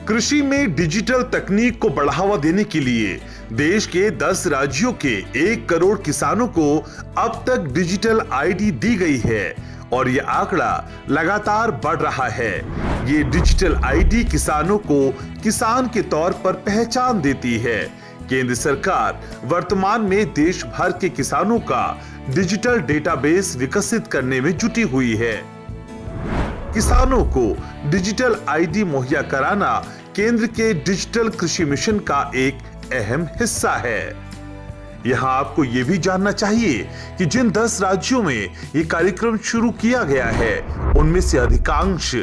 कृषि में डिजिटल तकनीक को बढ़ावा देने के लिए देश के 10 राज्यों के 1 करोड़ किसानों को अब तक डिजिटल आईडी दी गई है और ये आंकड़ा लगातार बढ़ रहा है। ये डिजिटल आईडी किसानों को किसान के तौर पर पहचान देती है। केंद्र सरकार वर्तमान में देश भर के किसानों का डिजिटल डेटाबेस विकसित करने में जुटी हुई है। किसानों को डिजिटल आईडी मुहैया कराना केंद्र के डिजिटल कृषि मिशन का एक अहम हिस्सा है। यहाँ आपको ये भी जानना चाहिए कि जिन 10 राज्यों में ये कार्यक्रम शुरू किया गया है, उनमें से अधिकांश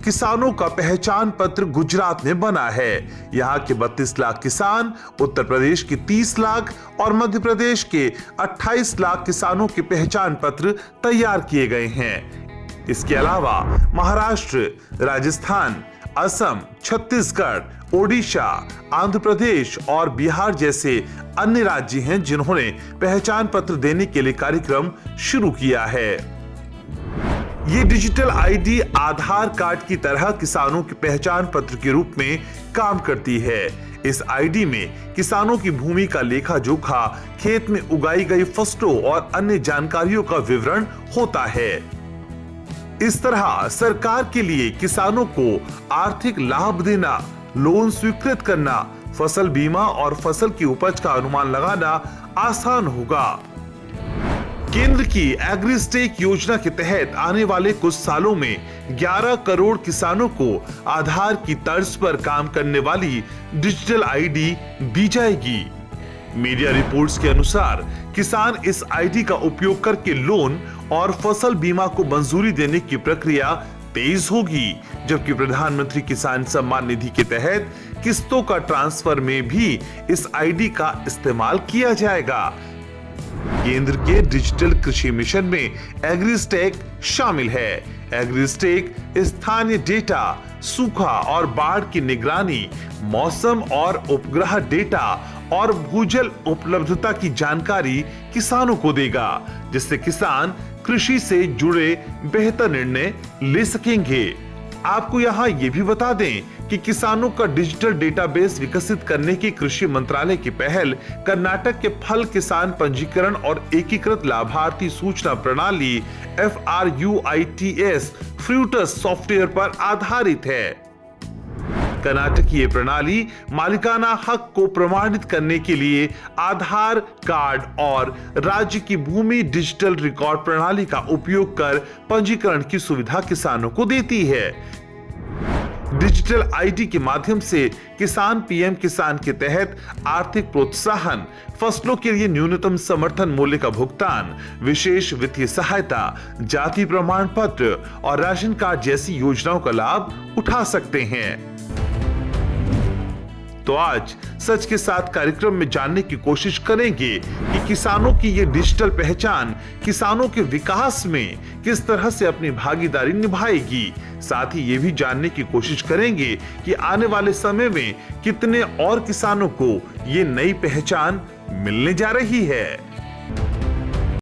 किसानों का पहचान पत्र गुजरात में बना है। यहाँ के 32 लाख किसान, उत्तर प्रदेश के 30 लाख और मध्य प्रदेश के 28 लाख किसानों के पहचान पत्र तैयार किए गए हैं। इसके अलावा महाराष्ट्र, राजस्थान, असम, छत्तीसगढ़, ओडिशा, आंध्र प्रदेश और बिहार जैसे अन्य राज्य हैं जिन्होंने पहचान पत्र देने के लिए कार्यक्रम शुरू किया है। ये डिजिटल आईडी आधार कार्ड की तरह किसानों के पहचान पत्र के रूप में काम करती है। इस आईडी में किसानों की भूमि का लेखा जोखा, खेत में उगाई गई फसलों और अन्य जानकारियों का विवरण होता है। इस तरह सरकार के लिए किसानों को आर्थिक लाभ देना, लोन स्वीकृत करना, फसल बीमा और फसल की उपज का अनुमान लगाना आसान होगा। केंद्र की एग्रीस्टेक योजना के तहत आने वाले कुछ सालों में 11 करोड़ किसानों को आधार की तर्ज पर काम करने वाली डिजिटल आईडी दी जाएगी। मीडिया रिपोर्ट्स के अनुसार किसान इस आईडी का उपयोग करके लोन और फसल बीमा को मंजूरी देने की प्रक्रिया तेज होगी, जबकि प्रधानमंत्री किसान सम्मान निधि के तहत किस्तों का ट्रांसफर में भी इस आईडी का इस्तेमाल किया जाएगा। केंद्र के डिजिटल कृषि मिशन में एग्रीस्टेक शामिल है। एग्रीस्टेक स्थानीय डेटा, सूखा और बाढ़ की निगरानी, मौसम और उपग्रह डेटा और भूजल उपलब्धता की जानकारी किसानों को देगा, जिससे किसान कृषि से जुड़े बेहतर निर्णय ले सकेंगे। आपको यहाँ ये भी बता दें कि किसानों का डिजिटल डेटाबेस विकसित करने की कृषि मंत्रालय की पहल कर्नाटक के फल किसान पंजीकरण और एकीकृत लाभार्थी सूचना प्रणाली FRUITS फ्रूटस सॉफ्टवेयर पर आधारित है। कर्नाटक की ये प्रणाली मालिकाना हक को प्रमाणित करने के लिए आधार कार्ड और राज्य की भूमि डिजिटल रिकॉर्ड प्रणाली का उपयोग कर पंजीकरण की सुविधा किसानों को देती है। डिजिटल आईडी के माध्यम से किसान पीएम किसान के तहत आर्थिक प्रोत्साहन, फसलों के लिए न्यूनतम समर्थन मूल्य का भुगतान, विशेष वित्तीय सहायता, जाति प्रमाण पत्र और राशन कार्ड जैसी योजनाओं का लाभ उठा सकते हैं। तो आज सच के साथ कार्यक्रम में जानने की कोशिश करेंगे कि किसानों की ये डिजिटल पहचान किसानों के विकास में किस तरह से अपनी भागीदारी निभाएगी। साथ ही ये भी जानने की कोशिश करेंगे कि आने वाले समय में कितने और किसानों को ये नई पहचान मिलने जा रही है।